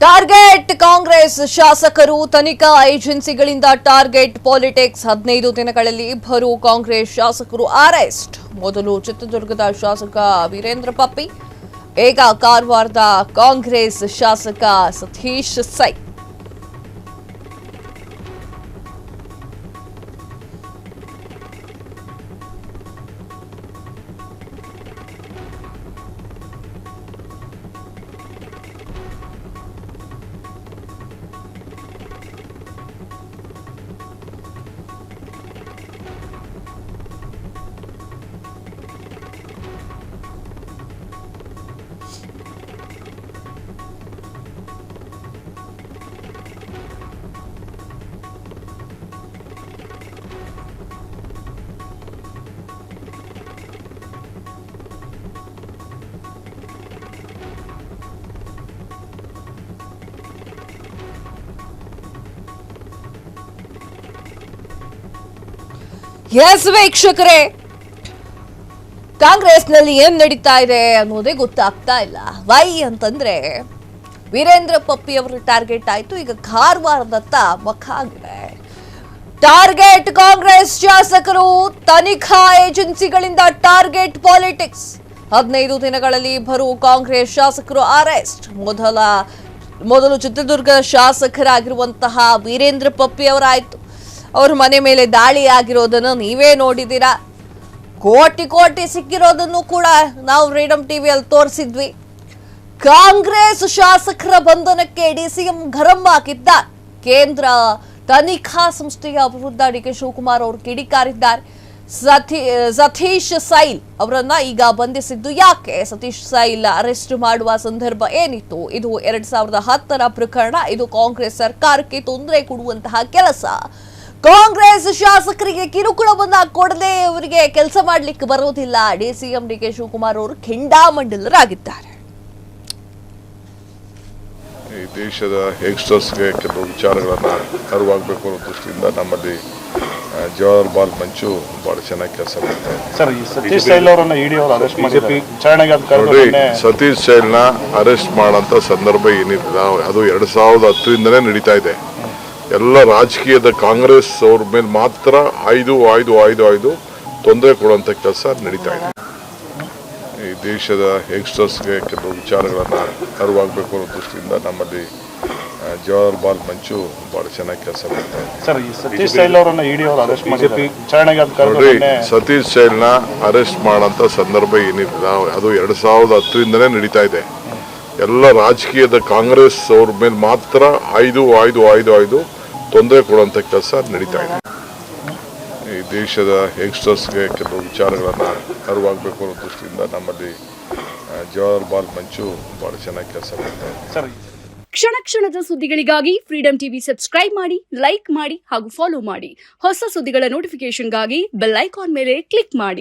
Target Congress ಶಾಸಕರು ತನಿಖಾ ಏಜೆನ್ಸಿಗಳಿಂದ target politics 15 ದಿನಗಳಲ್ಲಿ ಇಬ್ಬರು ಕಾಂಗ್ರೆಸ್ ಶಾಸಕರು ಅರೆಸ್ಟ್. ಮೊದಲು ಚಿತ್ರದುರ್ಗದ ಶಾಸಕ ವೀರೇಂದ್ರ ಪಪ್ಪಿ, ಈಗ ಕಾರವಾರದ ಕಾಂಗ್ರೆಸ್ ಶಾಸಕ ಸತೀಶ್ ಸೈ. ಎಸ್ ವೀಕ್ಷಕರೇ, ಕಾಂಗ್ರೆಸ್ನಲ್ಲಿ ಏನ್ ನಡೀತಾ ಇದೆ ಅನ್ನೋದೇ ಗೊತ್ತಾಗ್ತಾ ಇಲ್ಲ. ವೈ ಅಂತಂದ್ರೆ ವೀರೇಂದ್ರ ಪಪ್ಪಿ ಅವರು ಟಾರ್ಗೆಟ್ ಆಯ್ತು, ಈಗ ಕಾರವಾರದತ್ತ ಮುಖ ಆಗಿದೆ. ಟಾರ್ಗೆಟ್ ಕಾಂಗ್ರೆಸ್ ಶಾಸಕರು ತನಿಖಾ ಏಜೆನ್ಸಿಗಳಿಂದ ಟಾರ್ಗೆಟ್ ಪಾಲಿಟಿಕ್ಸ್. 15 ದಿನಗಳಲ್ಲಿ ಇಬ್ಬರು ಕಾಂಗ್ರೆಸ್ ಶಾಸಕರು ಅರೆಸ್ಟ್. ಮೊದಲು ಚಿತ್ರದುರ್ಗ ಶಾಸಕರಾಗಿರುವಂತಹ ವೀರೇಂದ್ರ ಪಪ್ಪಿ ಅವರಾಯ್ತು. ಅವ್ರ ಮನೆ ಮೇಲೆ ದಾಳಿ ಆಗಿರೋದನ್ನು ನೀವೇ ನೋಡಿದ್ದೀರಾ. ಕೋಟಿ ಸಿಕ್ಕಿರೋದನ್ನು ಕೂಡ ನಾವು ಫ್ರೀಡಂ ಟಿವಿಯಲ್ಲಿ ತೋರಿಸಿದ್ವಿ. ಕಾಂಗ್ರೆಸ್ ಶಾಸಕರ ಬಂಧನಕ್ಕೆ ಡಿಸಿಎಂ ಗರಂ ಆಗಿದ್ದ ಕೇಂದ್ರ ತನಿಖಾ ಸಂಸ್ಥೆಯ ವಿರುದ್ಧ ಡಿಕೆ ಶಿವಕುಮಾರ್ ಅವರು ಕಿಡಿಕಾರಿದ್ದಾರೆ. ಸತೀಶ್ ಸೈಲ್ ಅವರನ್ನ ಈಗ ಬಂಧಿಸಿದ್ದು ಯಾಕೆ? ಸತೀಶ್ ಸೈಲ್ ಅರೆಸ್ಟ್ ಮಾಡುವ ಸಂದರ್ಭ ಏನಿತ್ತು? ಇದು 2010ರ ಪ್ರಕರಣ. ಇದು ಕಾಂಗ್ರೆಸ್ ಸರ್ಕಾರಕ್ಕೆ ತೊಂದರೆ ಕೊಡುವಂತಹ ಕೆಲಸ. ಕಾಂಗ್ರೆಸ್ ಶಾಸಕರಿಗೆ ಕಿರುಕುಳವನ್ನ ಕೊಡದೆ ಅವರಿಗೆ ಕೆಲಸ ಮಾಡ್ಲಿಕ್ಕೆ ಬರೋದಿಲ್ಲ. ಡಿಸಿಎಂ ಡಿಕೆ ಶಿವಕುಮಾರ್ ಅವರು ಕೆಂಡಾಮಂಡಲರಾಗಿದ್ದಾರೆ. ಈ ದೇಶದ ಯಂಗ್ಸ್ಟರ್ಸ್ಗೆ ಕೆಲವು ವಿಚಾರಗಳನ್ನ ಅರಿವಾಗಬೇಕು ಅನ್ನೋ ದೃಷ್ಟಿಯಿಂದ ನಮ್ಮಲ್ಲಿ ಜವಾಹರ್ ಬಾಲ್ ಮಂಚು ಬಹಳ ಚೆನ್ನಾಗಿ ಕೆಲಸ ಮಾಡ್ತಾರೆ. ಸತೀಶ್ ಸೈಲ್ ಅವರನ್ನ ಇಡಿ ಅವರು ಅರೆಸ್ಟ್ ಮಾಡಿದ್ರು. ಸತೀಶ್ ಸೈಲ್ನ ಅರೆಸ್ಟ್ ಮಾಡೋಂಥ ಸಂದರ್ಭ ಏನಿಲ್ಲ. ಅದು 2010ರಿಂದನೇ ನಡೀತಾ ಇದೆ. ಎಲ್ಲ ರಾಜಕೀಯದ ಕಾಂಗ್ರೆಸ್ ಅವ್ರ ಮೇಲೆ ಮಾತ್ರ ಆಯ್ದು ತೊಂದರೆ ಕೊಡುವಂಥ ಕೆಲಸ ನಡೀತಾ ಇದೆ. ಈ ದೇಶದ ಯಂಗ್ಸ್ಟರ್ಸ್ಗೆ ಕೆಲವು ವಿಚಾರಗಳನ್ನ ಅರಿವಾಗಬೇಕು ಅನ್ನೋ ದೃಷ್ಟಿಯಿಂದ ನಮ್ಮಲ್ಲಿ ಜವಾಹರ್ ಬಾಲ್ ಮಂಚು ಬಹಳ ಚೆನ್ನಾಗಿ ಕೆಲಸ ಮಾಡ್ತಾರೆ. ಸತೀಶ್ ಸೈಲ್ ಅವರನ್ನ ಇಡಿ ಅವರು ಅರೆಸ್ಟ್ ಮಾಡಿದ್ರು. ಸತೀಶ್ ಸೈಲ್ನ ಅರೆಸ್ಟ್ ಮಾಡೋಂಥ ಸಂದರ್ಭ ಏನಿಲ್ಲ. ಅದು 2010ರಿಂದನೇ ನಡೀತಾ ಇದೆ. ಎಲ್ಲ ರಾಜಕೀಯದ ಕಾಂಗ್ರೆಸ್ ಅವ್ರ ಮೇಲೆ ಮಾತ್ರ ಆಯ್ದು ತೊಂದರೆ ಕೊಡುವಂಥ ಕೆಲಸ ನಡೀತಾ ಇದೆ. ಈ ದೇಶದ ಯಂಗ್ಸ್ಟರ್ಸ್ಗೆ ಕೆಲವು ವಿಚಾರಗಳನ್ನ ಅರಿವಾಗಬೇಕು ಅನ್ನೋ ದೃಷ್ಟಿಯಿಂದ ನಮ್ಮಲ್ಲಿ ಜವಾಹರ್ ಬಾಲ್ ಮಂಚು ಬಹಳ ಚೆನ್ನಾಗಿ ಕೆಲಸ ಮಾಡ್ತಾರೆ. ಕ್ಷಣದ ಸುದ್ದಿಗಳಿಗಾಗಿ ಫ್ರೀಡಂ ಟಿವಿ ಸಬ್ಸ್ಕ್ರೈಬ್ ಮಾಡಿ, ಲೈಕ್ ಮಾಡಿ ಹಾಗೂ ಫಾಲೋ ಮಾಡಿ. ಹೊಸ ಸುದ್ದಿಗಳ ನೋಟಿಫಿಕೇಶನ್ಗಾಗಿ ಬೆಲ್ ಐಕಾನ್ ಮೇಲೆ ಕ್ಲಿಕ್ ಮಾಡಿ.